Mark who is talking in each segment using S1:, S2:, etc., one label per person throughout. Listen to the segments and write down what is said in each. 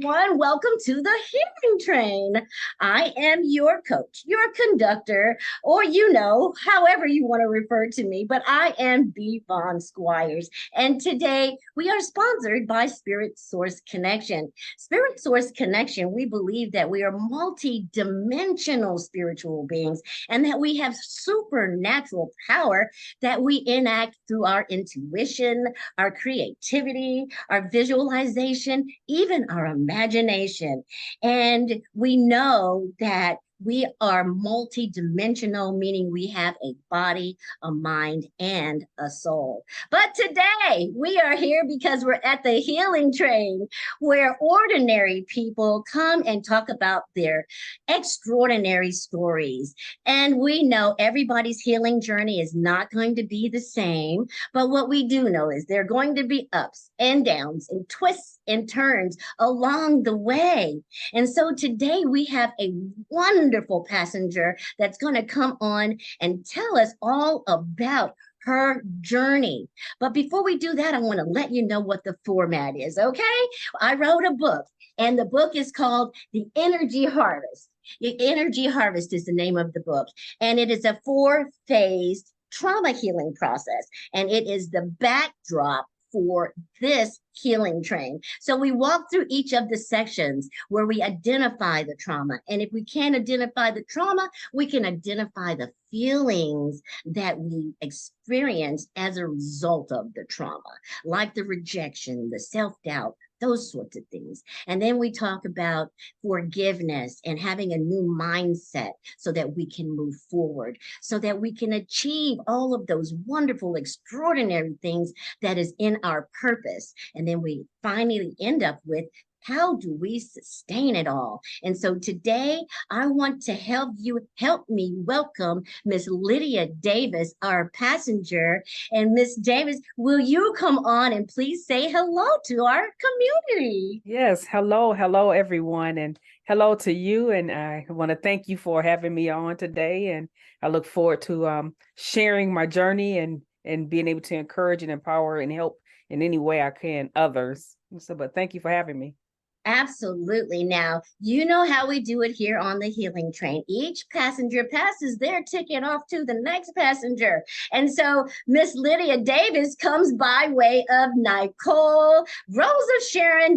S1: everyone. Welcome to the Healing Train. I am your coach, your conductor, or however you want to refer to me, but I am Bevon Squires. And today we are sponsored by Spirit Source Connection. Spirit Source Connection, we believe that we are multi-dimensional spiritual beings and that we have supernatural power that we enact through our intuition, our creativity, our visualization, even our imagination. And we know that we are multidimensional, meaning we have a body, a mind, and a soul. But today we are here because we're at the Healing Train, where ordinary people come and talk about their extraordinary stories. And we know everybody's healing journey is not going to be the same. But what we do know is there are going to be ups and downs and twists and turns along the way. And so today we have a wonderful passenger that's going to come on and tell us all about her journey. But before we do that, I want to let you know what the format is, okay? I wrote a book, and the book is called The Energy Harvest. The Energy Harvest is the name of the book, and it is a 4-phased trauma healing process, and it is the backdrop for this healing train. So we walk through each of the sections where we identify the trauma. And if we can't identify the trauma, we can identify the feelings that we experience as a result of the trauma, like the rejection, the self-doubt, those sorts of things. And then we talk about forgiveness and having a new mindset so that we can move forward, so that we can achieve all of those wonderful, extraordinary things that is in our purpose. And then we finally end up with, how do we sustain it all? And so today I want to help me welcome Miss Lydia Davis, our passenger. And Miss Davis, will you come on and please say hello to our community?
S2: Yes, hello everyone, and hello to you. And I want to thank you for having me on today. And I look forward to sharing my journey and being able to encourage and empower and help in any way I can others. So, but thank you for having me.
S1: Absolutely. Now, you know how we do it here on the Healing Train. Each passenger passes their ticket off to the next passenger. And so Miss Lydia Davis comes by way of Nycole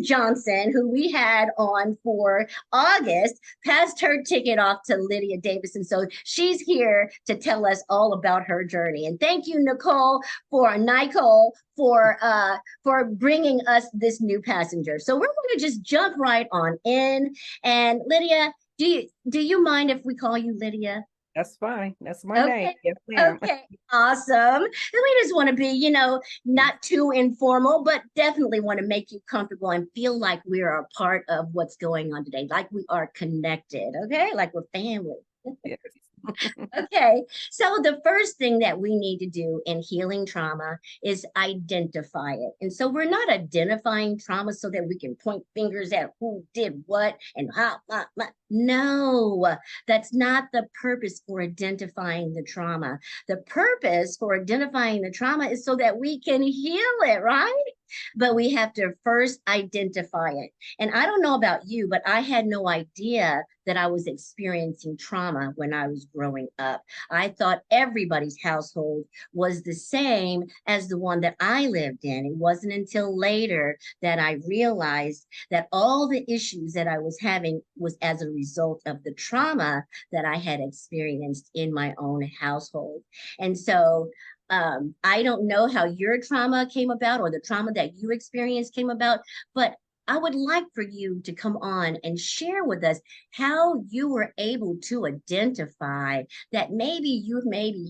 S1: Johnson, who we had on for August, passed her ticket off to Lydia Davis. And so she's here to tell us all about her journey. And thank you, Nycole, for bringing us this new passenger. So we're going to just jump right on in. And Lydia, do you mind if we call you Lydia?
S2: That's fine. That's my name. Yes,
S1: ma'am. Okay, awesome. And we just want to be, not too informal, but definitely want to make you comfortable and feel like we're a part of what's going on today, like we are connected, okay? Like we're family.
S2: Yes.
S1: Okay, so the first thing that we need to do in healing trauma is identify it. And so we're not identifying trauma so that we can point fingers at who did what and how. No, that's not the purpose for identifying the trauma. The purpose for identifying the trauma is so that we can heal it, right? But we have to first identify it. And I don't know about you, but I had no idea that I was experiencing trauma when I was growing up. I thought everybody's household was the same as the one that I lived in. It wasn't until later that I realized that all the issues that I was having was as a result of the trauma that I had experienced in my own household. And so I don't know how your trauma came about or the trauma that you experienced came about, but I would like for you to come on and share with us how you were able to identify that maybe you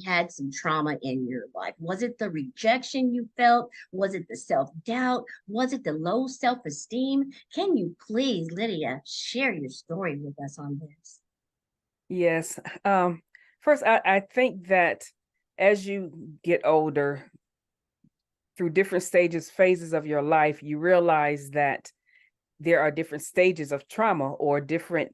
S1: had some trauma in your life. Was it the rejection you felt? Was it the self-doubt? Was it the low self-esteem? Can you please, Lydia, share your story with us on this?
S2: Yes. First, I think that as you get older, through different phases of your life, you realize that there are different stages of trauma or different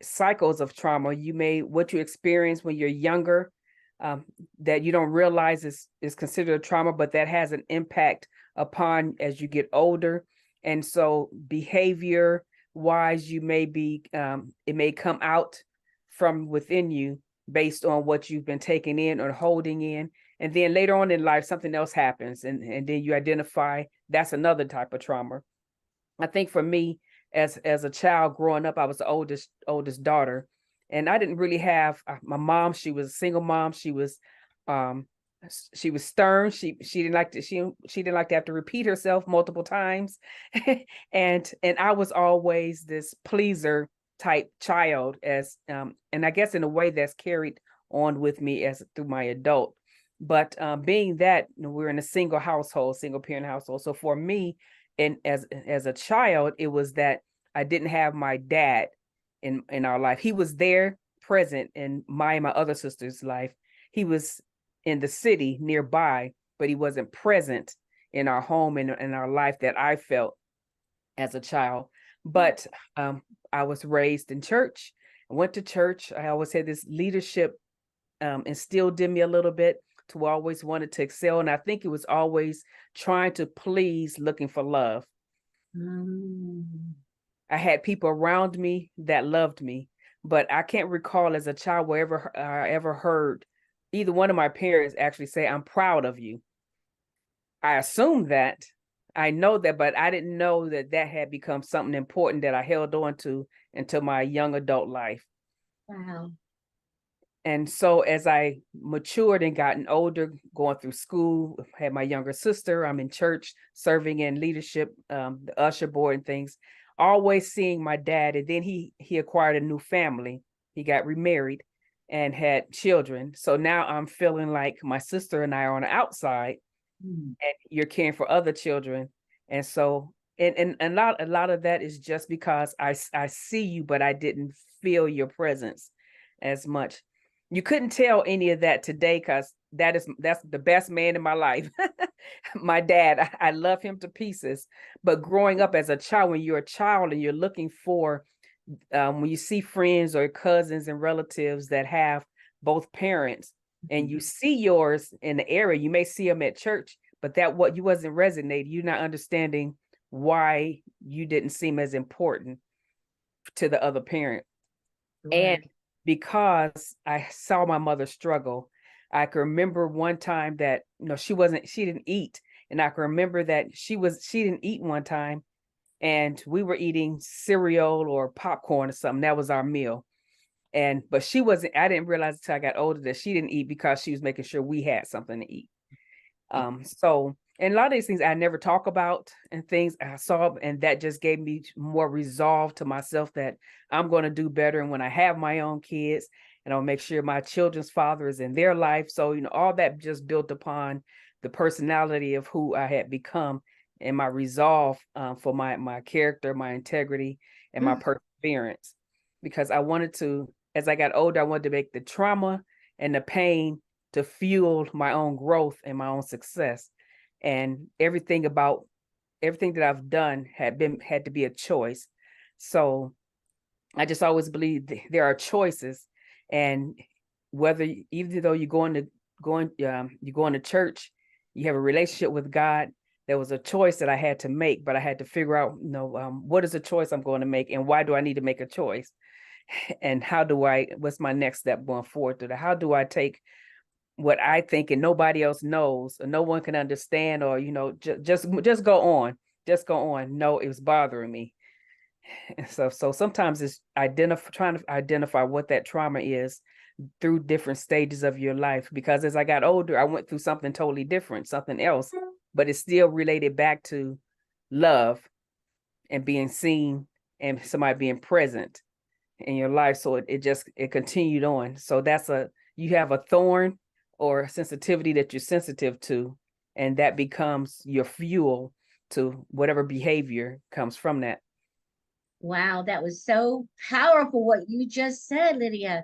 S2: cycles of trauma. What you experience when you're younger, that you don't realize is considered a trauma, but that has an impact upon as you get older. And so behavior wise, you may be, it may come out from within you based on what you've been taking in or holding in. And then later on in life, something else happens, and then you identify that's another type of trauma. I think for me, as a child growing up, I was the oldest daughter, and I didn't really have my mom. She was a single mom. Um, she was stern. She didn't like to have to repeat herself multiple times, and I was always this pleaser type child, and I guess in a way that's carried on with me as through my adult. But being that we're in a single parent household, so for me, and as a child, it was that I didn't have my dad in our life. He was there, present in my and my other sister's life. He was in the city nearby, but he wasn't present in our home and in our life that I felt as a child. But I was raised in church. I went to church. I always had this leadership instilled in me a little bit, to always wanted to excel. And I think it was always trying to please, looking for love. I had people around me that loved me, but I can't recall as a child wherever I ever heard either one of my parents actually say, "I'm proud of you." I assumed that, I know that, but I didn't know that that had become something important that I held on to until my young adult life.
S1: Wow.
S2: And so as I matured and gotten older, going through school, had my younger sister, I'm in church serving in leadership, the usher board and things, always seeing my dad. And then he acquired a new family. He got remarried and had children. So now I'm feeling like my sister and I are on the outside, and you're caring for other children. And so, and a lot of that is just because I see you, but I didn't feel your presence as much. You couldn't tell any of that today, because that's the best man in my life. My dad, I love him to pieces. But growing up as a child, when you're a child and you're looking for, when you see friends or cousins and relatives that have both parents, and you see yours in the area, you may see them at church, but that what you wasn't resonating. You're not understanding why you didn't seem as important to the other parent.
S1: Right.
S2: And because I saw my mother struggle, I can remember one time that she didn't eat. And I can remember that she didn't eat one time, and we were eating cereal or popcorn or something. That was our meal. But I didn't realize until I got older that she didn't eat because she was making sure we had something to eat. So, and a lot of these things I never talk about, and things I saw, and that just gave me more resolve to myself that I'm going to do better. And when I have my own kids, and I'll make sure my children's father is in their life. So, all that just built upon the personality of who I had become, and my resolve for my character, my integrity, and my perseverance. Because I wanted to, as I got older, I wanted to make the trauma and the pain to fuel my own growth and my own success. And everything that I've done had to be a choice. So I just always believe there are choices, and even though you're going to church, you have a relationship with God. There was a choice that I had to make, but I had to figure out, what is the choice I'm going to make, and why do I need to make a choice, and what's my next step going forward to that? How do I take what I think and nobody else knows, or no one can understand, or just go on, No, it was bothering me. And so sometimes it's trying to identify what that trauma is through different stages of your life. Because as I got older, I went through something totally different, something else, but it's still related back to love and being seen and somebody being present in your life. So it continued on. So you have a thorn or a sensitivity that you're sensitive to, and that becomes your fuel to whatever behavior comes from that.
S1: Wow, that was so powerful what you just said, Lydia.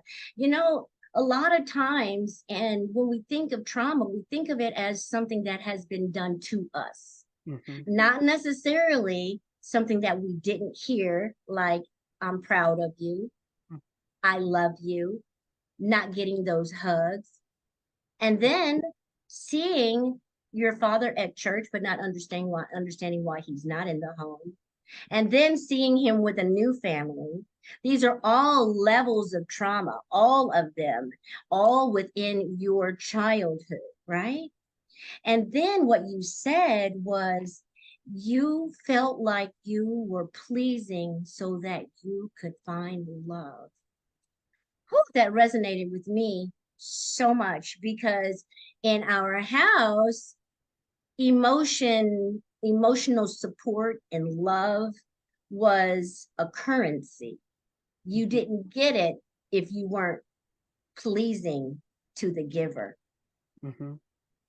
S1: A lot of times, and when we think of trauma, we think of it as something that has been done to us, not necessarily something that we didn't hear, like, "I'm proud of you," "I love you," not getting those hugs. And then seeing your father at church, but not understanding why he's not in the home, and then seeing him with a new family. These are all levels of trauma, all of them, all within your childhood, right? And then what you said was you felt like you were pleasing so that you could find love. Whew, that resonated with me so much because in our house, emotional support and love was a currency. You didn't get it if you weren't pleasing to the giver.
S2: Mm-hmm.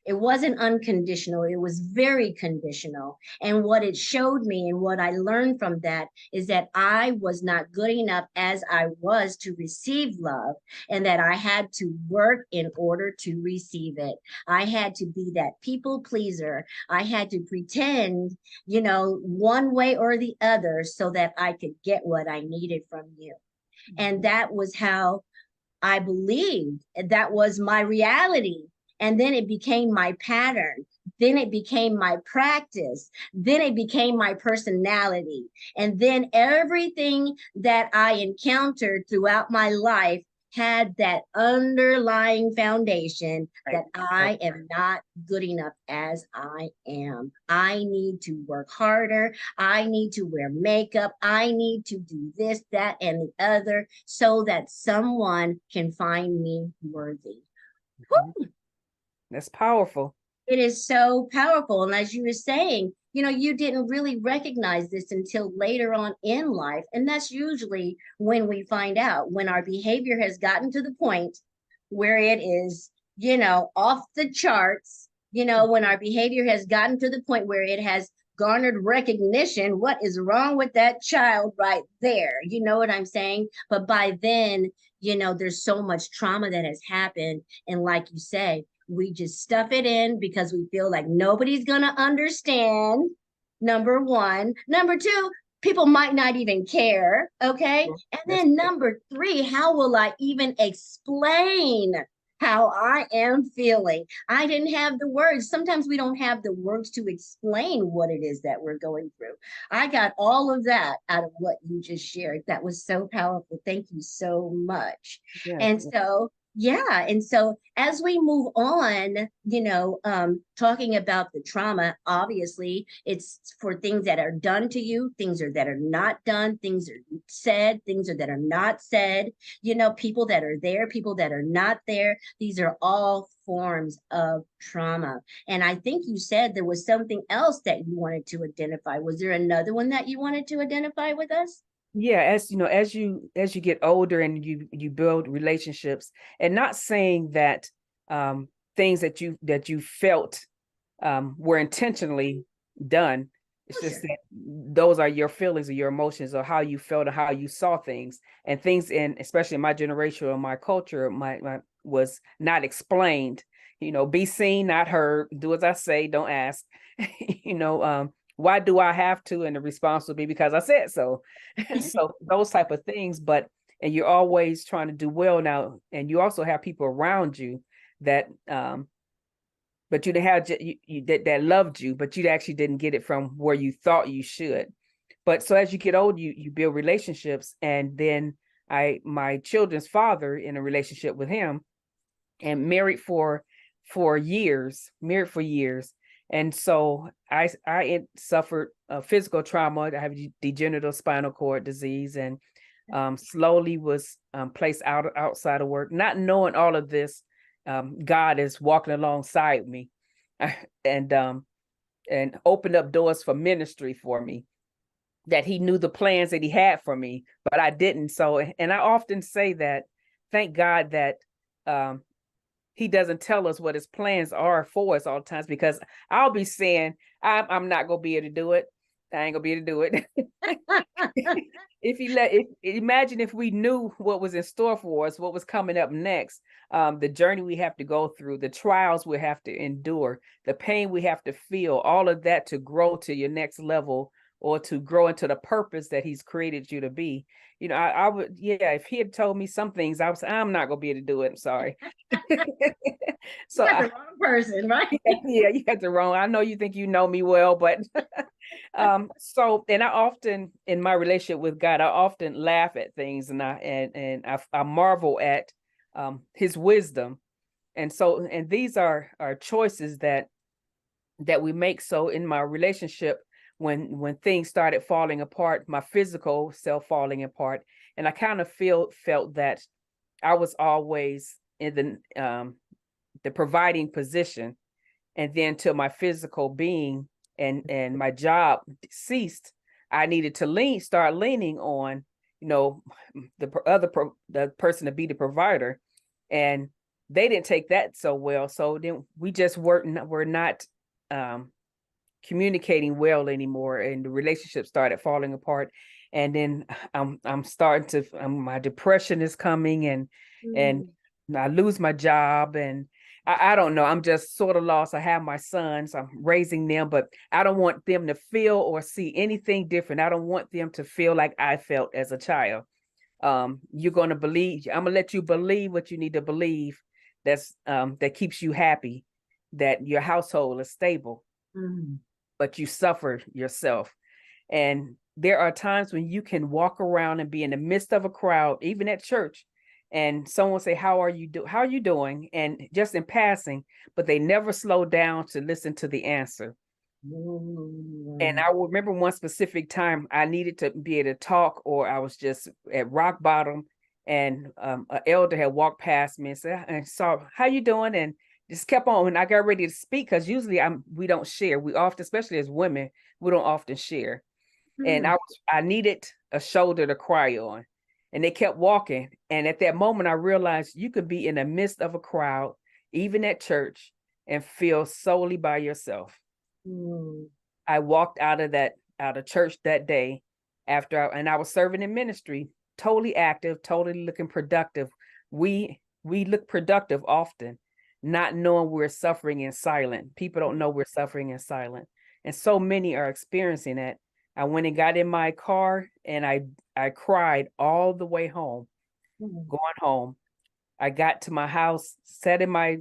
S1: It wasn't unconditional, it was very conditional. And what it showed me and what I learned from that is that I was not good enough as I was to receive love, and that I had to work in order to receive it. I had to be that people pleaser. I had to pretend, one way or the other so that I could get what I needed from you. And that was how I believed. That was my reality. And then it became my pattern. Then it became my practice. Then it became my personality. And then everything that I encountered throughout my life had that underlying foundation that I am not good enough as I am. I need to work harder. I need to wear makeup. I need to do this, that, and the other so that someone can find me worthy. Woo!
S2: That's powerful.
S1: It is so powerful. And as you were saying, you didn't really recognize this until later on in life. And that's usually when we find out, when our behavior has gotten to the point where it is, off the charts, when our behavior has gotten to the point where it has garnered recognition. What is wrong with that child right there? You know what I'm saying? But by then, there's so much trauma that has happened. And like you say, we just stuff it in because we feel like nobody's going to understand. Number one. Number two, people might not even care. Okay. And then number three, how will I even explain how I am feeling? I didn't have the words. Sometimes we don't have the words to explain what it is that we're going through. I got all of that out of what you just shared. That was so powerful. Thank you so much.
S2: Yes.
S1: And so, yeah. And so as we move on, talking about the trauma, obviously it's for things that are done to you, that are not done, things are said, that are not said, people that are there, people that are not there. These are all forms of trauma. And I think you said there was something else that you wanted to identify. Was there another one that you wanted to identify with us?
S2: Yeah, as you get older and you build relationships, and not saying that things that you felt were intentionally done. It's just that those are your feelings or your emotions or how you felt or how you saw things, and things in, especially in my generation or my culture, my was not explained. Be seen, not heard. Do as I say, don't ask. Why do I have to? And the response will be because I said so. So those type of things, and you're always trying to do well now. And you also have people around you that, but you didn't have that loved you, but you actually didn't get it from where you thought you should. But so as you get old, you build relationships. And then my children's father, in a relationship with him, and married for years. And so I suffered physical trauma. I have degenerative spinal cord disease, and slowly was placed outside of work. Not knowing all of this, God is walking alongside me, and opened up doors for ministry for me. That He knew the plans that He had for me, but I didn't. So, and I often say that, thank God that He doesn't tell us what His plans are for us all the times, because I'll be saying, I'm not going to be able to do it. I ain't going to be able to do it. Imagine if we knew what was in store for us, what was coming up next, the journey we have to go through, the trials we have to endure, the pain we have to feel, all of that to grow to your next level, or to grow into the purpose that He's created you to be. I would, if He had told me some things, I'm not going to be able to do it. I'm sorry.
S1: You
S2: So
S1: got the wrong person, right?
S2: yeah, you got the wrong. I know you think you know me well, but so and I often in my relationship with God, I often laugh at things and I marvel at his wisdom. And so and these are choices that we make. So in my relationship, when things started falling apart, my physical self falling apart, and I kind of felt that I was always in the providing position, and then till my physical being and my job ceased, I needed to start leaning on, you know, the person to be the provider, and they didn't take that so well. So then we just were not um, communicating well anymore, and the relationship started falling apart. And then I'm starting to my depression is coming, and
S1: Mm.
S2: I lose my job, and I don't know. I'm just sort of lost. I have my sons. I'm raising them, but I don't want them to feel or see anything different. I don't want them to feel like I felt as a child. You're going to believe. I'm gonna let you believe what you need to believe. That keeps you happy, that your household is stable,
S1: Mm.
S2: but you suffer yourself. And there are times when you can walk around and be in the midst of a crowd, even at church, and someone say, how are you doing? And just in passing, but they never slow down to listen to the answer. And
S1: Mm.
S2: I remember one specific time I needed to be able to talk, or I was just at rock bottom, and an elder had walked past me and said, and saw, how you doing? And just kept on. And I got ready to speak, because usually we don't share. We often, especially as women, we don't often share. And
S1: Mm.
S2: I needed a shoulder to cry on. And they kept walking. And at that moment, I realized you could be in the midst of a crowd, even at church, and feel solely by yourself.
S1: Mm.
S2: I walked out of church that day and I was serving in ministry, totally active, totally looking productive. We look productive often, not knowing we're suffering in silence. People don't know we're suffering in silence. And so many are experiencing that. I went and got in my car, and I cried all the way home,
S1: Mm.
S2: going home. I got to my house, sat in my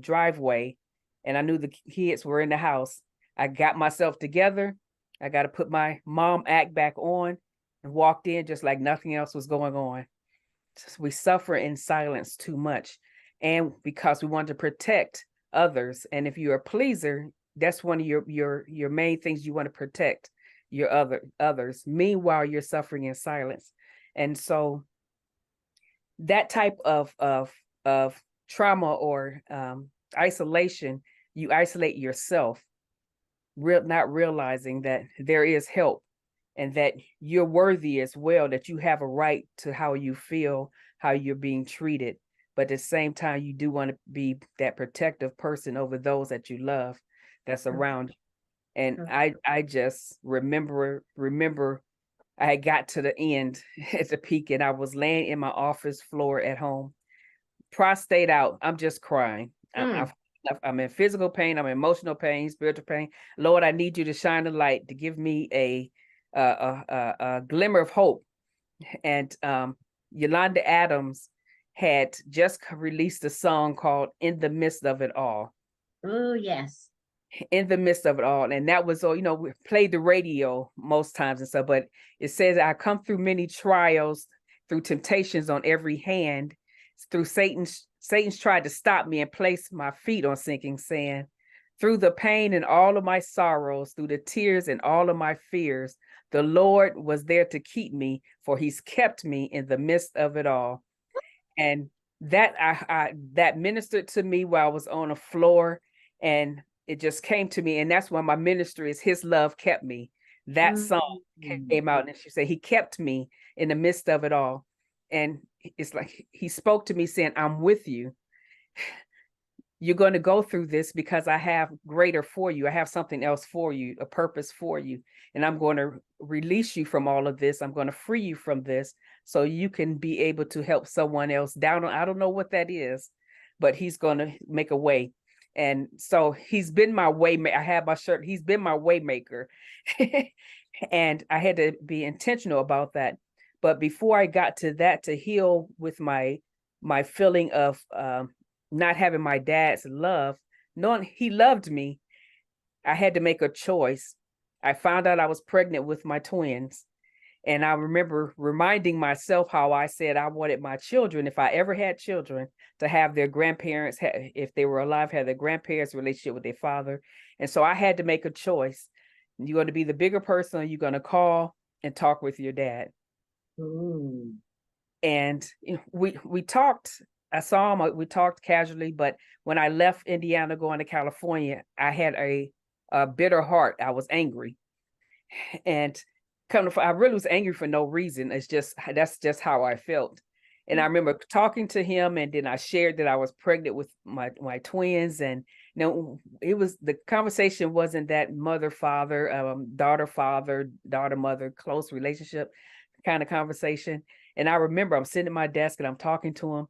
S2: driveway, and I knew the kids were in the house. I got myself together. I got to put my mom act back on, and walked in just like nothing else was going on. We suffer in silence too much, and because we want to protect others. And if you're a pleaser, that's one of your main things you want to protect your others. Meanwhile, you're suffering in silence, and so that type of trauma or isolation, you isolate yourself, not realizing that there is help, and that you're worthy as well, that you have a right to how you feel, how you're being treated. But at the same time, you do want to be that protective person over those that you love, that's around you. And I just remember I had got to the end at the peak, and I was laying in my office floor at home, prostate out. I'm just crying.
S1: Mm.
S2: I'm in physical pain. I'm in emotional pain, spiritual pain. Lord, I need you to shine a light to give me a glimmer of hope. And Yolanda Adams had just released a song called "In the Midst of It All."
S1: Oh, yes.
S2: In the midst of it all, and that was all. We played the radio most times and stuff, but it says, I come through many trials, through temptations on every hand, through Satan's tried to stop me and place my feet on sinking sand, through the pain and all of my sorrows, through the tears and all of my fears, the Lord was there to keep me, for he's kept me in the midst of it all. And that that ministered to me while I was on the floor, and it just came to me. And that's why my ministry is His Love Kept Me. That song
S1: Mm.
S2: came out, and she said, He kept me in the midst of it all. And it's like He spoke to me saying, I'm with you. You're going to go through this because I have greater for you. I have something else for you, a purpose for you. And I'm going to release you from all of this. I'm going to free you from this so you can be able to help someone else down. I don't know what that is, but he's going to make a way. And so he's been my way. I have my shirt. He's been my way maker. And I had to be intentional about that. But before I got to that, to heal with my feeling of not having my dad's love, knowing he loved me, I had to make a choice. I found out I was pregnant with my twins. And I remember reminding myself how I said I wanted my children, if I ever had children, to have their grandparents, if they were alive, have their grandparents' relationship with their father. And so I had to make a choice. You're going to be the bigger person, or you're going to call and talk with your dad.
S1: Ooh.
S2: And we talked. I saw him. We talked casually, but when I left Indiana going to California, I had a bitter heart. I was angry, and I really was angry for no reason. That's just how I felt. And I remember talking to him, and then I shared that I was pregnant with my twins, and it was, the conversation wasn't that mother father, daughter mother, close relationship kind of conversation. And I remember I'm sitting at my desk and I'm talking to him.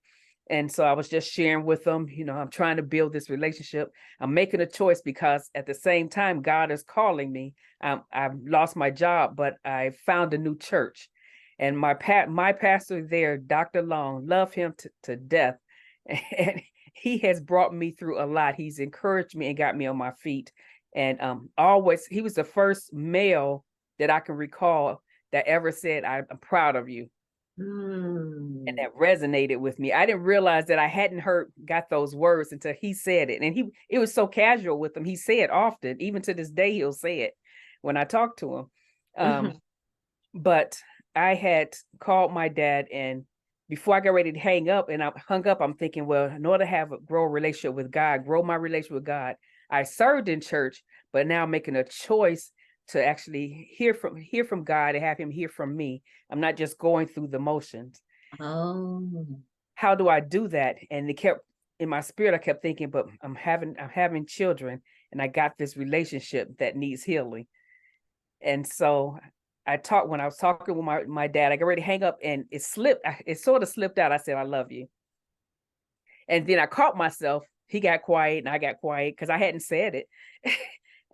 S2: And so I was just sharing with them, I'm trying to build this relationship. I'm making a choice because at the same time, God is calling me. I've lost my job, but I found a new church. And my pastor there, Dr. Long, love him to death. And he has brought me through a lot. He's encouraged me and got me on my feet. And always, he was the first male that I can recall that ever said, I'm proud of you. And that resonated with me. I didn't realize that I hadn't got those words until he said it. And it was so casual with him. He said it often, even to this day, he'll say it when I talk to him. But I had called my dad, and before I got ready to hang up, and I hung up, I'm thinking, well, in order to grow a relationship with God, grow my relationship with God, I served in church, but now I'm making a choice to actually hear from God and have him hear from me. I'm not just going through the motions.
S1: Oh.
S2: How do I do that? And it kept in my spirit, I kept thinking, but I'm having children, and I got this relationship that needs healing. And so when I was talking with my dad, I got ready to hang up, and it sort of slipped out. I said, I love you. And then I caught myself. He got quiet and I got quiet because I hadn't said it.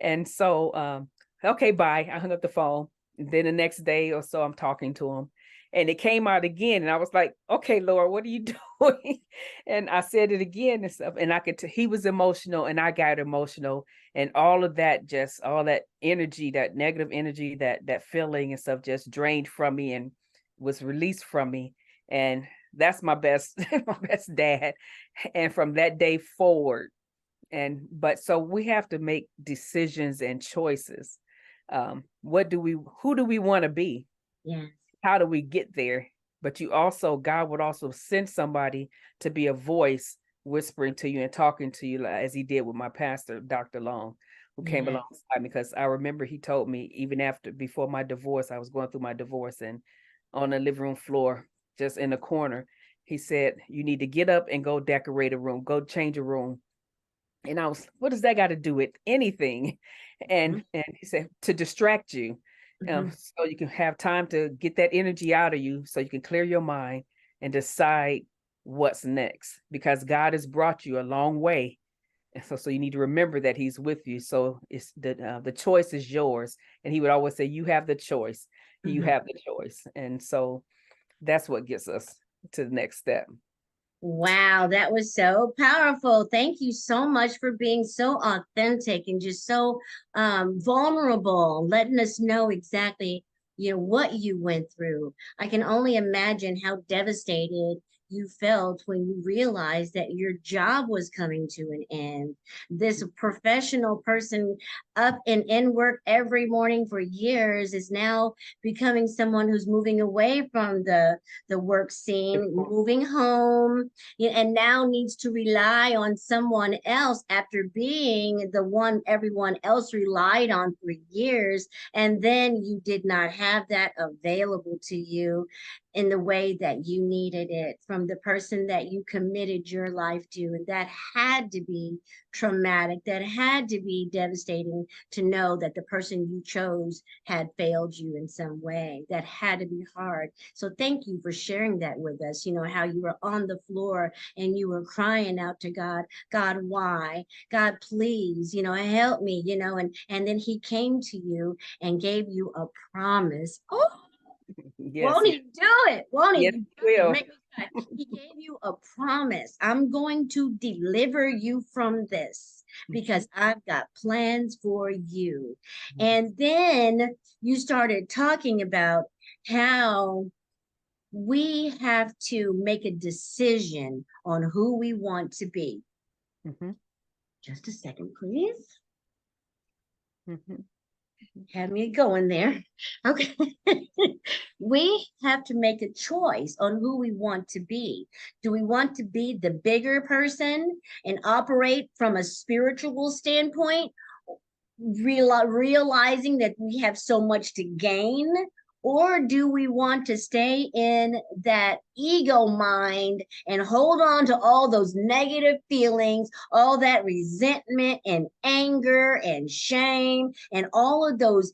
S2: And so, okay, bye. I hung up the phone. And then the next day or so, I'm talking to him, and it came out again. And I was like, okay, Lord, what are you doing? And I said it again and stuff. And he was emotional and I got emotional, and all of that, all that energy, that negative energy, that feeling and stuff just drained from me and was released from me. And that's my best, my best dad. And from that day forward, but so we have to make decisions and choices. Who do we want to be?
S1: Yeah.
S2: How do we get there? But God would also send somebody to be a voice whispering to you and talking to you, as he did with my pastor, Dr. Long, who came alongside me. Because I remember he told me, even before my divorce, I was going through my divorce, and on the living room floor, just in the corner, he said, you need to get up and go decorate a room, go change a room. And I was, what does that got to do with anything? And he said, to distract you, so you can have time to get that energy out of you, so you can clear your mind and decide what's next, because God has brought you a long way. And so you need to remember that he's with you. So it's the choice is yours. And he would always say, you have the choice. You have the choice. And so that's what gets us to the next step.
S1: Wow, that was so powerful. Thank you so much for being so authentic and just so vulnerable, letting us know exactly, what you went through. I can only imagine how devastated you felt when you realized that your job was coming to an end. This professional person up and in work every morning for years is now becoming someone who's moving away from the work scene, moving home, and now needs to rely on someone else after being the one everyone else relied on for years. And then you did not have that available to you in the way that you needed it from the person that you committed your life to. And that had to be traumatic. That had to be devastating to know that the person you chose had failed you in some way. That had to be hard. So thank you for sharing that with us. How you were on the floor and you were crying out to God, God, why? God, please, help me, and then he came to you and gave you a promise. Oh,
S2: Yes,
S1: Won't he do it? Won't he?
S2: yes,
S1: You
S2: he
S1: got to
S2: will.
S1: make me cry. He gave you a promise. I'm going to deliver you from this because I've got plans for you. And then you started talking about how we have to make a decision on who we want to be.
S2: Mhm,
S1: Just a second, please.
S2: mhm.
S1: Have me going there. Okay. We have to make a choice on who we want to be. Do we want to be the bigger person and operate from a spiritual standpoint, realizing that we have so much to gain? Or do we want to stay in that ego mind and hold on to all those negative feelings, all that resentment and anger and shame and all of those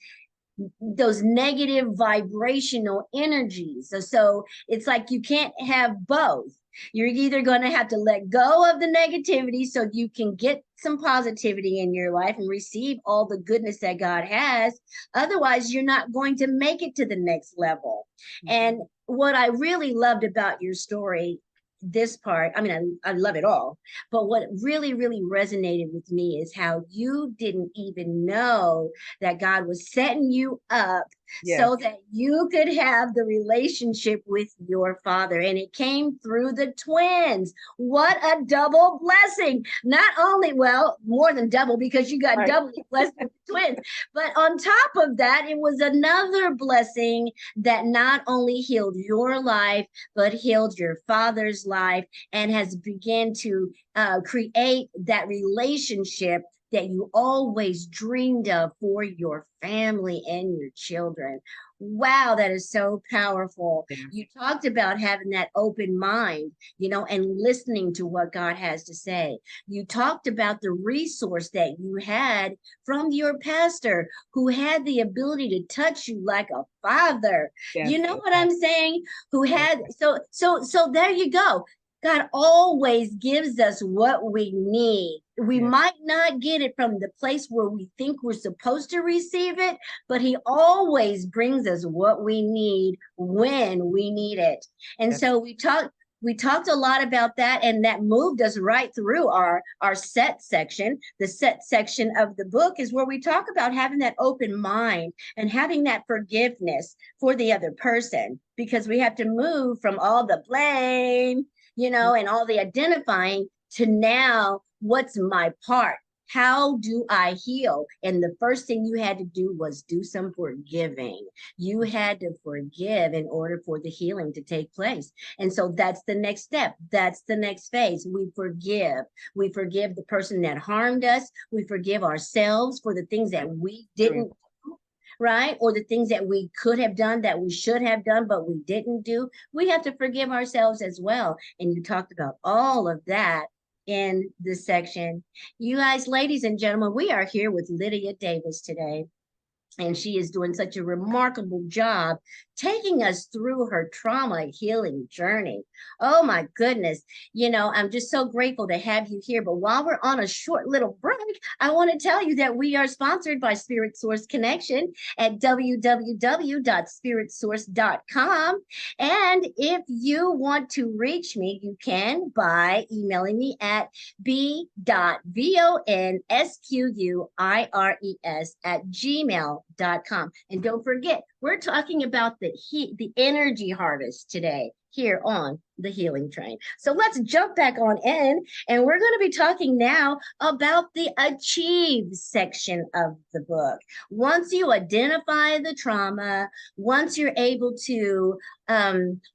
S1: negative vibrational energies. So it's like you can't have both. You're either going to have to let go of the negativity so you can get some positivity in your life and receive all the goodness that God has. Otherwise, you're not going to make it to the next level. And what I really loved about your story, this part, I mean, I love it all, but what really, really resonated with me is how you didn't even know that God was setting you up
S2: Yes,
S1: so that you could have the relationship with your father. And it came through the twins. What a double blessing. Not only, well, more than double because you got
S2: right.
S1: doubly blessed with the twins, but on top of that, it was another blessing that not only healed your life, but healed your father's life and has begun to create that relationship that you always dreamed of for your family and your children. Wow, that is so powerful.
S2: Yeah.
S1: You talked about having that open mind, and listening to what God has to say. You talked about the resource that you had from your pastor who had the ability to touch you like a father.
S2: Yes,
S1: You know what I'm saying? Who
S2: yes,
S1: had so there you go. God always gives us what we need. We
S2: yes,
S1: might not get it from the place where we think we're supposed to receive it, but He always brings us what we need when we need it. And
S2: yes.
S1: so we talked a lot about that, and that moved us right through our set section. The set section of the book is where we talk about having that open mind and having that forgiveness for the other person, because we have to move from all the blame, and all the identifying to now, what's my part? How do I heal? And the first thing you had to do was do some forgiving. You had to forgive in order for the healing to take place. And so that's the next step. That's the next phase. We forgive. We forgive the person that harmed us. We forgive ourselves for the things that we didn't, right? Or the things that we could have done that we should have done, but we didn't do. We have to forgive ourselves as well. And you talked about all of that in this section. You guys, ladies and gentlemen, we are here with Lydia Davis today. And she is doing such a remarkable job taking us through her trauma healing journey. Oh my goodness. I'm just so grateful to have you here. But while we're on a short little break, I want to tell you that we are sponsored by Spirit Source Connection at www.spiritsource.com. And if you want to reach me, you can by emailing me at b.vonsquires@gmail.com. And don't forget, we're talking about the energy harvest today here on the Healing Train. So let's jump back on in, and we're going to be talking now about the achieve section of the book. Once you identify the trauma, once you're able to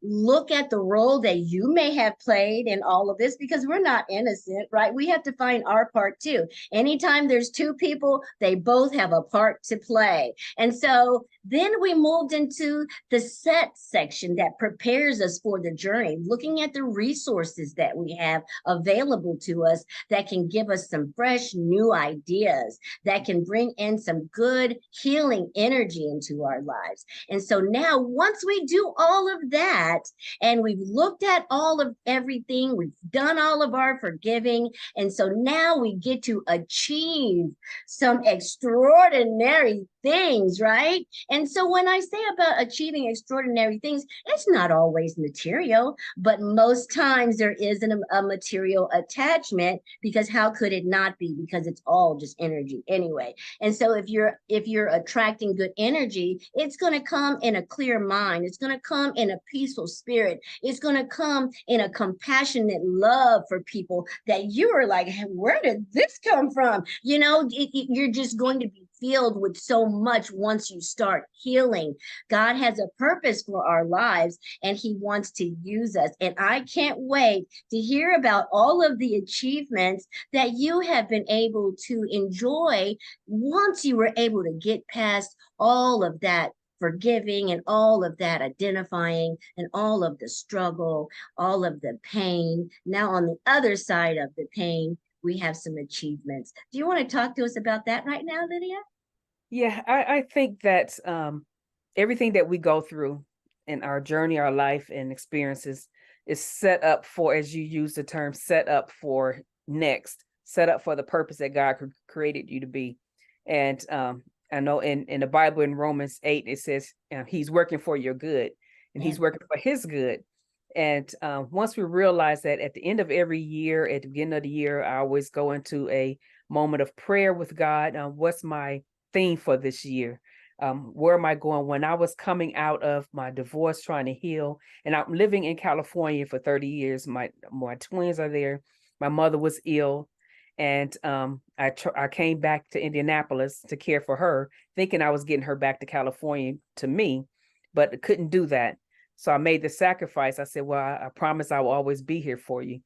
S1: look at the role that you may have played in all of this, because we're not innocent, right? We have to find our part too. Anytime there's two people, they both have a part to play. And so then we moved into the set section that prepares us for for the journey, looking at the resources that we have available to us that can give us some fresh new ideas, that can bring in some good healing energy into our lives. And so now, once we do all of that, and we've looked at all of everything, we've done all of our forgiving, and so now we get to achieve some extraordinary things, right? And so when I say about achieving extraordinary things, it's not always material, but most times there is a material attachment, because how could it not be? Because it's all just energy anyway. And so if you're attracting good energy, it's going to come in a clear mind. It's going to come in a peaceful spirit. It's going to come in a compassionate love for people that you are like, hey, where did this come from? You're just going to be filled with so much once you start healing. God has a purpose for our lives, and he wants to use us. And I can't wait to hear about all of the achievements that you have been able to enjoy once you were able to get past all of that forgiving and all of that identifying and all of the struggle, all of the pain. Now, on the other side of the pain, we have some achievements. Do you want to talk to us about that right now, Lydia?
S2: Yeah, I think that everything that we go through in our journey, our life and experiences is set up for, as you use the term, set up for next, set up for the purpose that God created you to be. And I know in the Bible, in Romans 8, it says he's working for your good, and he's working for his good. And once we realize that at the end of every year, at the beginning of the year, I always go into a moment of prayer with God. What's my theme for this year? Where am I going? When I was coming out of my divorce, trying to heal, and I'm living in California for 30 years. My twins are there. My mother was ill, and I came back to Indianapolis to care for her, thinking I was getting her back to California to me, but couldn't do that. So I made the sacrifice. I said, well, I promise I will always be here for you,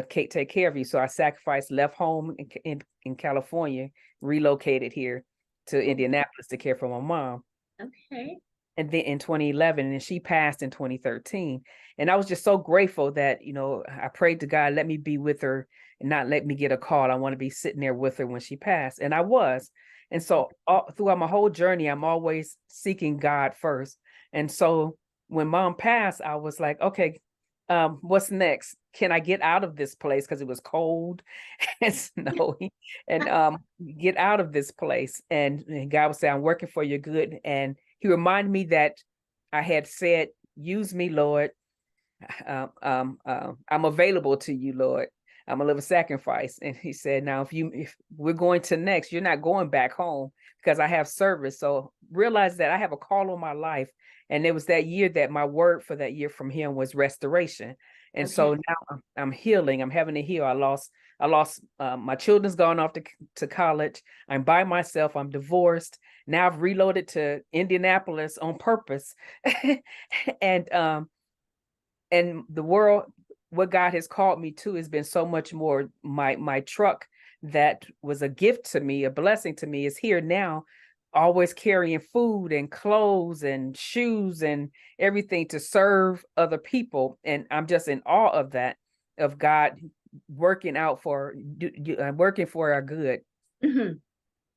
S2: take care of you. So I sacrificed, left home in California, relocated here to Indianapolis to care for my mom.
S1: Okay.
S2: And then in 2011, and she passed in 2013. And I was just so grateful that, I prayed to God, let me be with her and not let me get a call. I want to be sitting there with her when she passed. And I was. And so throughout my whole journey, I'm always seeking God first. And so when mom passed, I was like, okay, what's next? Can I get out of this place? Because it was cold and snowy, and get out of this place. And God would say, I'm working for your good. And he reminded me that I had said, use me, Lord. I'm available to you, Lord. I'm a living sacrifice. And he said, now, if we're going to next, you're not going back home, because I have service. So realize that I have a call on my life. And it was that year that my word for that year from him was restoration. And
S1: Okay.
S2: so now I'm healing. I'm having to heal. I lost my children's gone off to college. I'm by myself. I'm divorced. Now I've reloaded to Indianapolis on purpose. and the world, what God has called me to, has been so much more. My truck that was a gift to me, a blessing to me, is here now, always carrying food and clothes and shoes and everything to serve other people. And I'm just in awe of that, of God working for our good.
S1: Mm-hmm.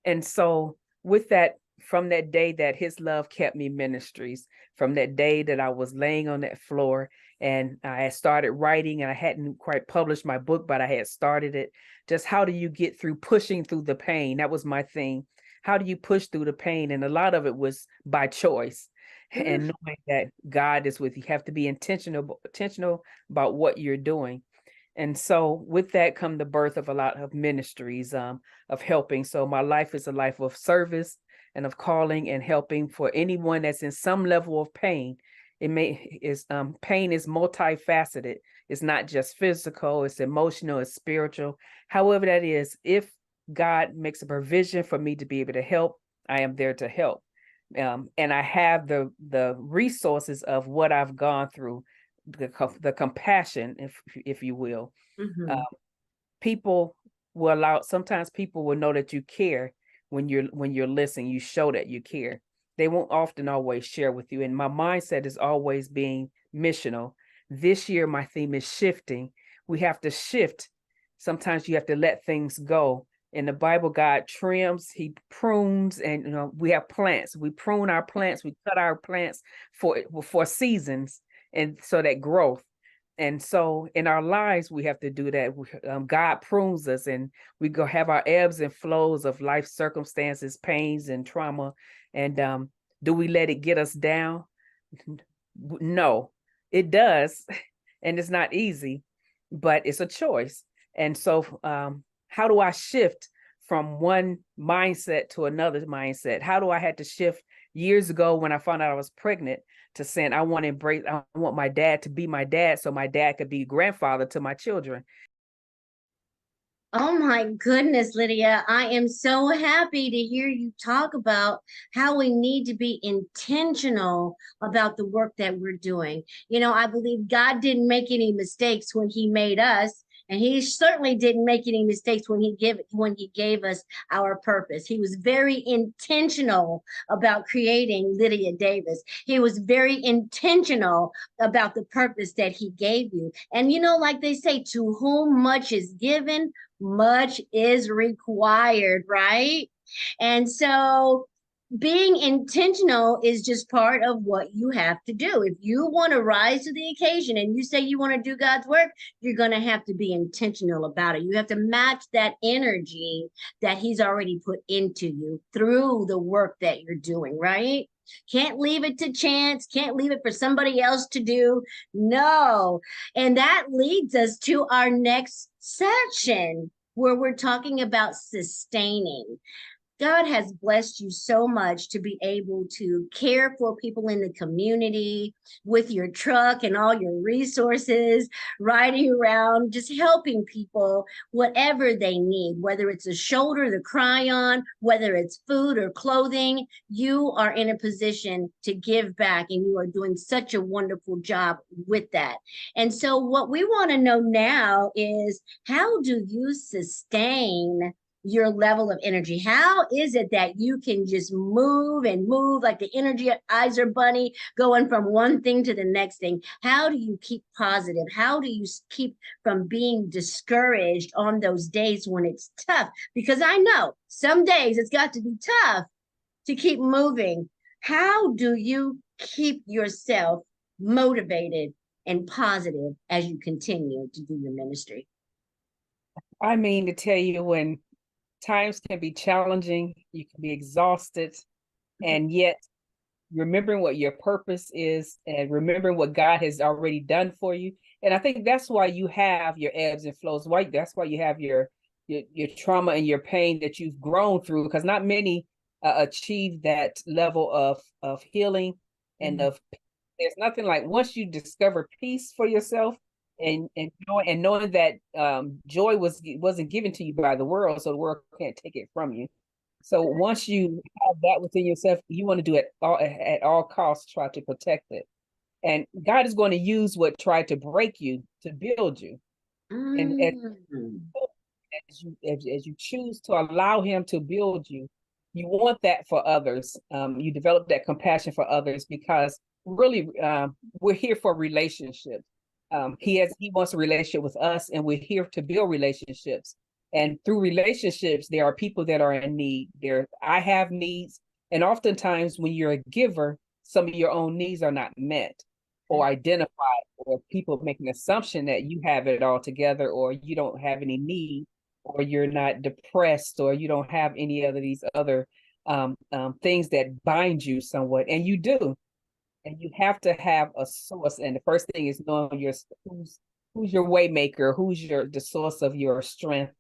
S2: And so with that, from that day that his love kept me ministries, from that day that I was laying on that floor and I had started writing, and I hadn't quite published my book, but I had started it. Just how do you get through pushing through the pain? That was my thing. How do you push through the pain? And a lot of it was by choice. And knowing that God is with you. You have to be intentional about what you're doing. And so with that come the birth of a lot of ministries, of helping. So my life is a life of service and of calling and helping for anyone that's in some level of pain. Pain is multifaceted. It's not just physical, it's emotional, it's spiritual. However that is, if God makes a provision for me to be able to help, I am there to help. And I have the resources of what I've gone through, the compassion, if you will.
S1: Mm-hmm.
S2: People sometimes people will know that you care when you're listening. You show that you care. They won't often always share with you. And my mindset is always being missional, this year my theme is shifting. We have to shift. Sometimes you have to let things go. In the Bible, God trims, he prunes, and we have plants. We prune our plants, we cut our plants for seasons, and so that growth. And so in our lives, we have to do that. God prunes us, and we go have our ebbs and flows of life circumstances, pains and trauma. And do we let it get us down? No, it does. And it's not easy, but it's a choice. And so how do I shift from one mindset to another mindset? How do I had to shift years ago when I found out I was pregnant to saying I want my dad to be my dad so my dad could be grandfather to my children.
S1: Oh my goodness, Lydia. I am so happy to hear you talk about how we need to be intentional about the work that we're doing. I believe God didn't make any mistakes when he made us, and he certainly didn't make any mistakes when he gave us our purpose. He was very intentional about creating Lydia Davis. He was very intentional about the purpose that he gave you. And like they say, to whom much is given, much is required, right? And so being intentional is just part of what you have to do. If you want to rise to the occasion and you say you want to do God's work, you're going to have to be intentional about it. You have to match that energy that he's already put into you through the work that you're doing, right? Can't leave it to chance, can't leave it for somebody else to do. No. And that leads us to our next section where we're talking about sustaining. God has blessed you so much to be able to care for people in the community with your truck and all your resources, riding around, just helping people, whatever they need, whether it's a shoulder to cry on, whether it's food or clothing. You are in a position to give back, and you are doing such a wonderful job with that. And so what we want to know now is, how do you sustain your level of energy? How is it that you can just move and move like the Energizer bunny, going from one thing to the next thing? How do you keep positive? How do you keep from being discouraged on those days when it's tough? Because I know some days it's got to be tough to keep moving. How do you keep yourself motivated and positive as you continue to do your ministry?
S2: I mean, to tell you, when times can be challenging, you can be exhausted, and yet remembering what your purpose is and remembering what God has already done for you. And I think that's why you have your ebbs and flows. That's why you have your trauma and your pain that you've grown through, because not many achieve that level of healing and of, there's nothing like once you discover peace for yourself, and knowing that joy wasn't given to you by the world, so the world can't take it from you. So once you have that within yourself, you want to do it at all costs, try to protect it. And God is going to use what tried to break you to build you. And as you choose to allow him to build you, you want that for others. You develop that compassion for others, because really we're here for relationships. He wants a relationship with us, and we're here to build relationships. And through relationships, there are people that are in need. I have needs, and oftentimes when you're a giver, some of your own needs are not met or identified, or people make an assumption that you have it all together, or you don't have any need, or you're not depressed, or you don't have any of these other things that bind you somewhat, and you do. And you have to have a source. And the first thing is knowing who's your way maker, who's the source of your strength.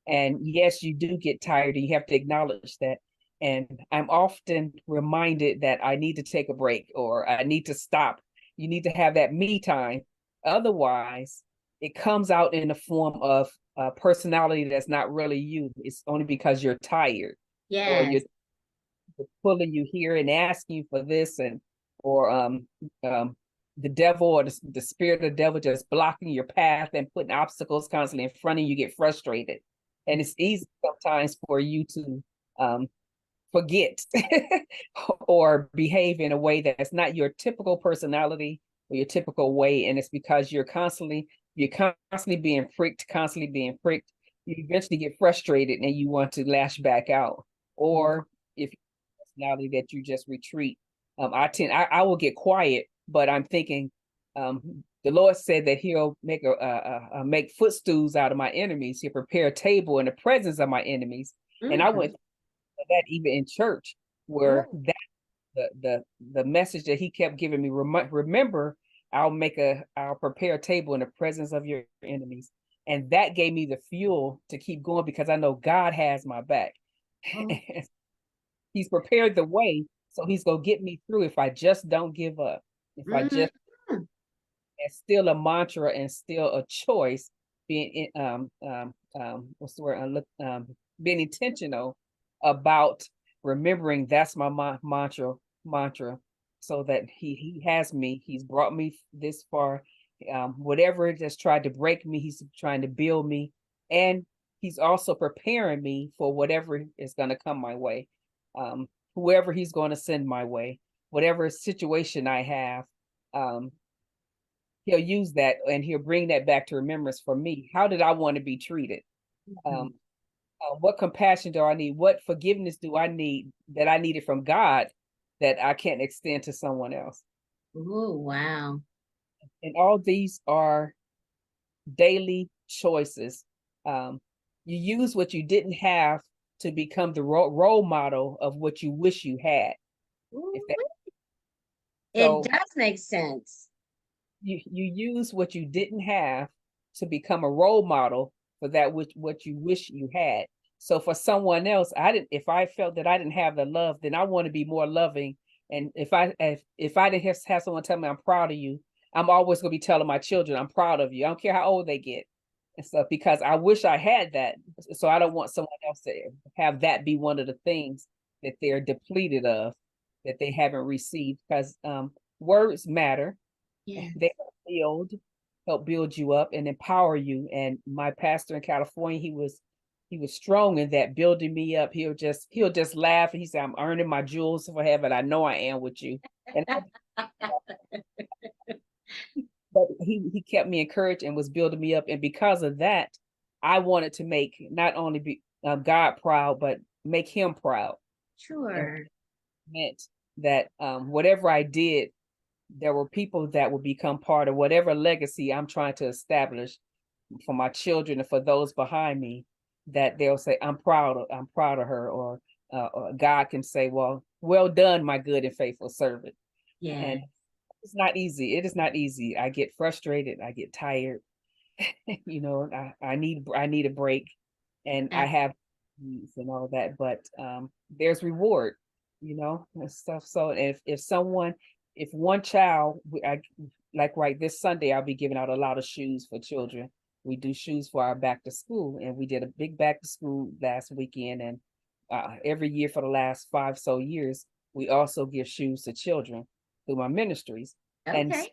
S2: And yes, you do get tired, and you have to acknowledge that. And I'm often reminded that I need to take a break, or I need to stop. You need to have that me time. Otherwise, it comes out in the form of a personality that's not really you. It's only because you're tired.
S1: Yes.
S2: Or you're pulling you here and asking you for this, or the devil, or the spirit of the devil just blocking your path and putting obstacles constantly in front of you. Get frustrated, and it's easy sometimes for you to forget or behave in a way that's not your typical personality, or your typical way, and it's because you're constantly being pricked, constantly being pricked. You eventually get frustrated and you want to lash back out. Or if personality that you just retreat. I will get quiet, but I'm thinking, the Lord said that He'll make footstools out of my enemies. He'll prepare a table in the presence of my enemies. And I went through that even in church, where
S1: Oh.
S2: that the message that He kept giving me. Remember, I'll prepare a table in the presence of your enemies. And that gave me the fuel to keep going, because I know God has my back.
S1: Oh.
S2: He's prepared the way, so He's gonna get me through if I just don't give up. If I
S1: Mhm.
S2: just, it's still a mantra and still a choice, being what's the word? Being intentional about remembering that's my mantra, so that he has me. He's brought me this far. Whatever it has tried to break me, He's trying to build me, and He's also preparing me for whatever is going to come my way. Whoever He's going to send my way, whatever situation I have, um, He'll use that and He'll bring that back to remembrance for me. How did I want to be treated?
S1: Mhm.
S2: Um, what compassion do I need? What forgiveness do I need that I needed from God that I can't extend to someone else?
S1: Oh, wow.
S2: And all these are daily choices. You use what you didn't have to become the role model of what you wish you had. If that,
S1: Ooh, it
S2: so
S1: does make sense.
S2: you use what you didn't have to become a role model for that which what you wish you had. So for someone else, I didn't if I felt that I didn't have the love, then I want to be more loving. And if I didn't have someone tell me I'm proud of you, I'm always going to be telling my children I'm proud of you. I don't care how old they get and stuff, because I wish I had that. So I don't want someone else to have that be one of the things that they're depleted of, that they haven't received, because words matter.
S1: Yeah.
S2: They help build you up and empower you. And my pastor in California, he was strong in that, building me up. He'll just laugh and he said, I'm earning my jewels for heaven. I know I am with you. And but he kept me encouraged and was building me up. And because of that, I wanted to make not only be God proud, but make Him proud. And
S1: Sure.
S2: meant that whatever I did, there were people that would become part of whatever legacy I'm trying to establish for my children and for those behind me, that they'll say, I'm proud of her, or God can say, well done, my good and faithful servant.
S1: Yeah.
S2: And it's not easy. It is not easy. I get frustrated. I get tired. I need a break, and I have needs and all that, but there's reward, and stuff. So if one child, like right this Sunday, I'll be giving out a lot of shoes for children. We do shoes for our back to school, and we did a big back to school last weekend. And every year for the last 5 years, we also give shoes to children through my ministries. And
S1: Okay.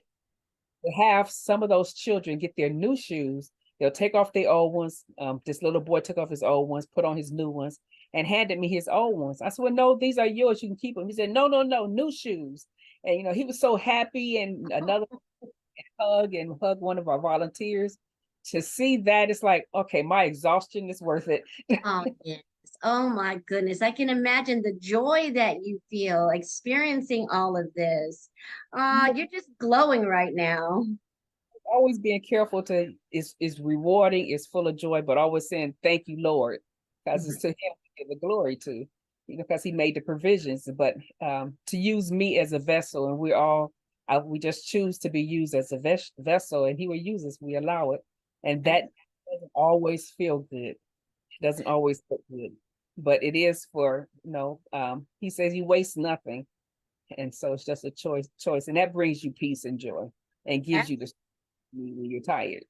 S2: to have some of those children get their new shoes, they'll take off their old ones. This little boy took off his old ones, put on his new ones, and handed me his old ones. I said, well, no, these are yours. You can keep them. He said, no, no, no, new shoes. And, he was so happy. And another hug one of our volunteers. To see that, it's like, okay, my exhaustion is worth it.
S1: Oh, yes. Oh, my goodness. I can imagine the joy that you feel experiencing all of this. You're just glowing right now.
S2: Always being careful to is rewarding, is full of joy, but always saying thank you, Lord, because it's to Him we give the glory to, because He made the provisions. But to use me as a vessel, and we just choose to be used as a vessel, and He will use us. We allow it, and that doesn't always feel good. It doesn't always feel good, but it is for He says He wastes nothing, and so it's just a choice, and that brings you peace and joy, and gives you the when you're tired.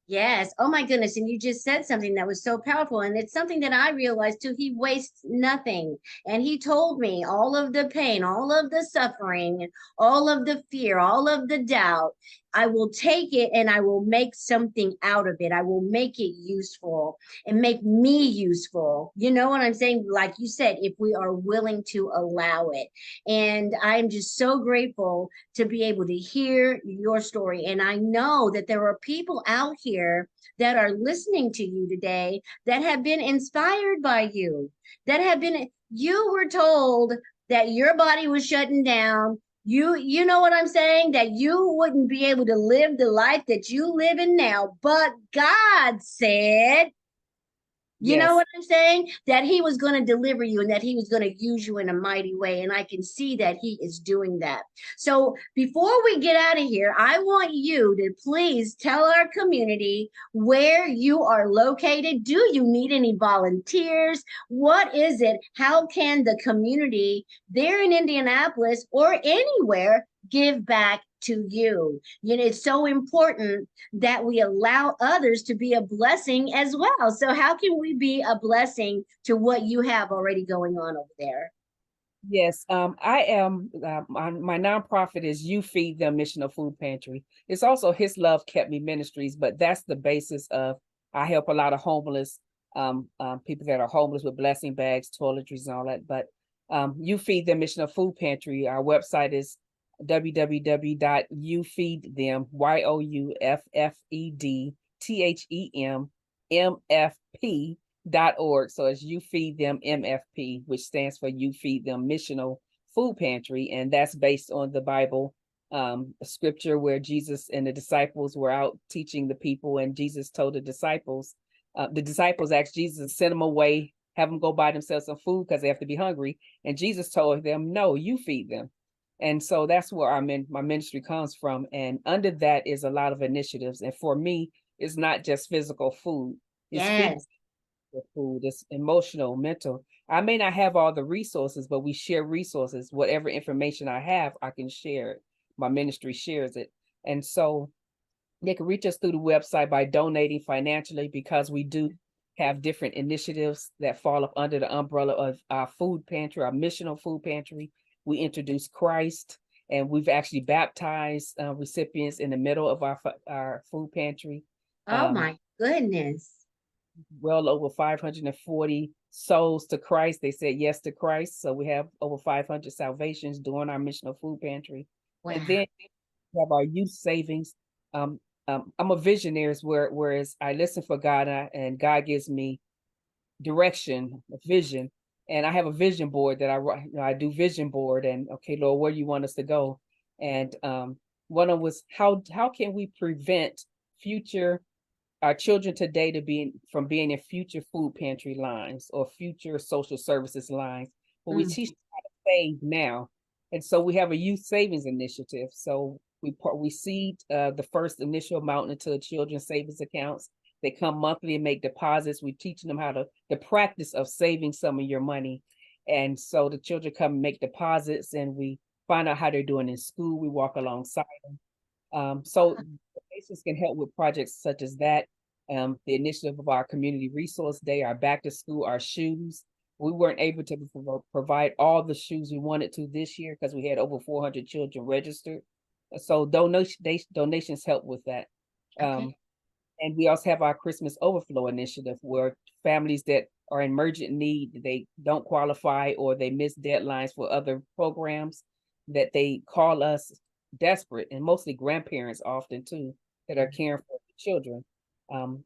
S1: Yes. Oh my goodness. And you just said something that was so powerful. And it's something that I realized too. He wastes nothing. And he told me all of the pain, all of the suffering, all of the fear, all of the doubt. I will take it and I will make something out of it. I will make it useful and make me useful. You know what I'm saying? Like you said, if we are willing to allow it. And I'm just so grateful to be able to hear your story. And I know that there are people out here that are listening to you today that have been inspired by you, that have been, you were told that your body was shutting down. You know what I'm saying? That you wouldn't be able to live the life that you live in now. But God said, you know
S2: Yes.
S1: what I'm saying? That he was going to deliver you and that he was going to use you in a mighty way. And I can see that he is doing that. So before we get out of here, I want you to please tell our community where you are located. Do you need any volunteers? What is it? How can the community there in Indianapolis or anywhere give back to you? You know, it's so important that we allow others to be a blessing as well. So, how can we be a blessing to what you have already going on over there?
S2: Yes, I am. My nonprofit is You Feed Them Missional Food Pantry. It's also His Love Kept Me Ministries, but that's the basis of. I help a lot of homeless people that are homeless with blessing bags, toiletries, and all that. But You Feed Them Missional Food Pantry. Our website is www.youfeedthem youffedthem.org. So it's You Feed Them MFP, which stands for You Feed Them Missional Food Pantry. And that's based on the Bible scripture where Jesus and the disciples were out teaching the people. And Jesus told the disciples asked Jesus to send them away, have them go buy themselves some food because they have to be hungry. And Jesus told them, no, you feed them. And so that's where my ministry comes from. And under that is a lot of initiatives. And for me, it's not just physical food, it's spiritual
S1: Yes.
S2: food, it's emotional, mental. I may not have all the resources, but we share resources. Whatever information I have, I can share it. My ministry shares it. And so they can reach us through the website by donating financially because we do have different initiatives that fall up under the umbrella of our food pantry, our missional food pantry. We introduce Christ, and we've actually baptized recipients in the middle of our food pantry.
S1: Oh
S2: Um,
S1: my goodness.
S2: well over 540 souls to Christ. They said yes to Christ. So we have over 500 salvations during our missional food pantry. And
S1: Wow.
S2: then we have our youth savings. Um, I'm a visionary, whereas I listen for God and God gives me direction, a vision. And I have a vision board that I do vision board and okay, Lord, where do you want us to go? And one of them was how can we prevent future our children today to from being in future food pantry lines or future social services lines, but we
S1: Mm.
S2: teach them how to save now. And so we have a youth savings initiative. So we seed the first initial amount into the children's savings accounts. They come monthly and make deposits. We teach them how the practice of saving some of your money. And so the children come and make deposits and we find out how they're doing in school. We walk alongside them. So nations can help with projects such as that. The initiative of our community resource day, our back to school, our shoes. We weren't able to provide all the shoes we wanted to this year because we had over 400 children registered. So donations help with that.
S1: Okay.
S2: And we also have our Christmas Overflow initiative where families that are in emergent need, they don't qualify or they miss deadlines for other programs, that they call us desperate, and mostly grandparents often too, that are caring for the children.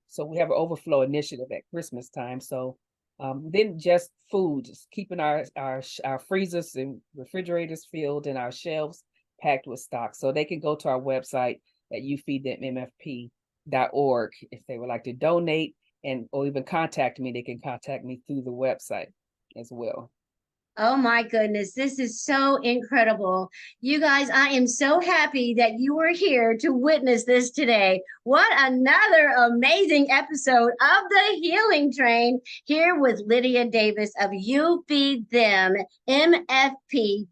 S2: So we have an overflow initiative at Christmas time. So then just food, just keeping our freezers and refrigerators filled and our shelves packed with stock. So they can go to our website at youfeedthemmfp.org if they would like to donate and or even contact me. They can contact me through the website as well.
S1: Oh my goodness, this is so incredible. You guys, I am so happy that you were here to witness this today. What another amazing episode of the Healing Train here with Lydia Davis of You Feed Them, MFP.org.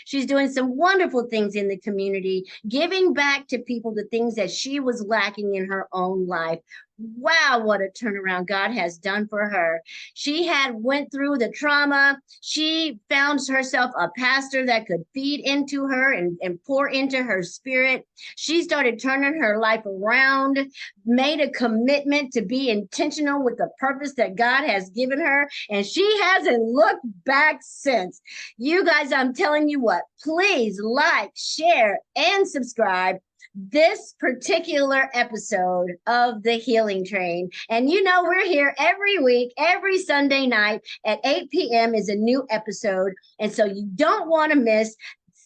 S1: She's doing some wonderful things in the community, giving back to people the things that she was lacking in her own life. Wow, what a turnaround God has done for her. She had went through the trauma. She found herself a pastor that could feed into her and pour into her spirit. She started turning her life around, made a commitment to be intentional with the purpose that God has given her, and she hasn't looked back since. You guys, I'm telling you what, please like, share, and subscribe this particular episode of the Healing Train. And you know, we're here every week, every Sunday night at 8 p.m. is a new episode. And so you don't want to miss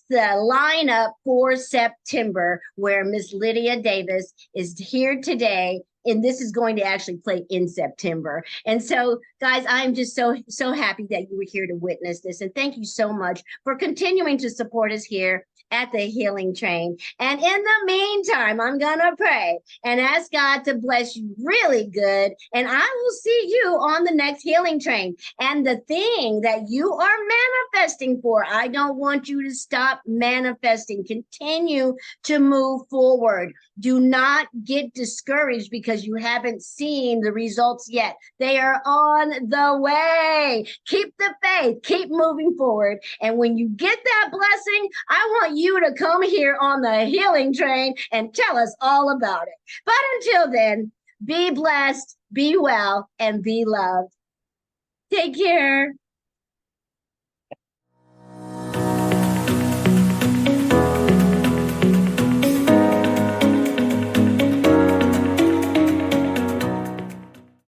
S1: the lineup for September, where Miss Lydia Davis is here today. And this is going to actually play in September. And so, guys, I'm just so happy that you were here to witness this. And thank you so much for continuing to support us here at the Healing Train. And in the meantime, I'm going to pray and ask God to bless you really good. And I will see you on the next Healing Train. And the thing that you are manifesting for, I don't want you to stop manifesting. Continue to move forward. Do not get discouraged because you haven't seen the results yet. They are on the way. Keep the faith. Keep moving forward. And when you get that blessing, I want you to come here on the Healing Train and tell us all about it. But until then, be blessed, be well, and be loved. Take care.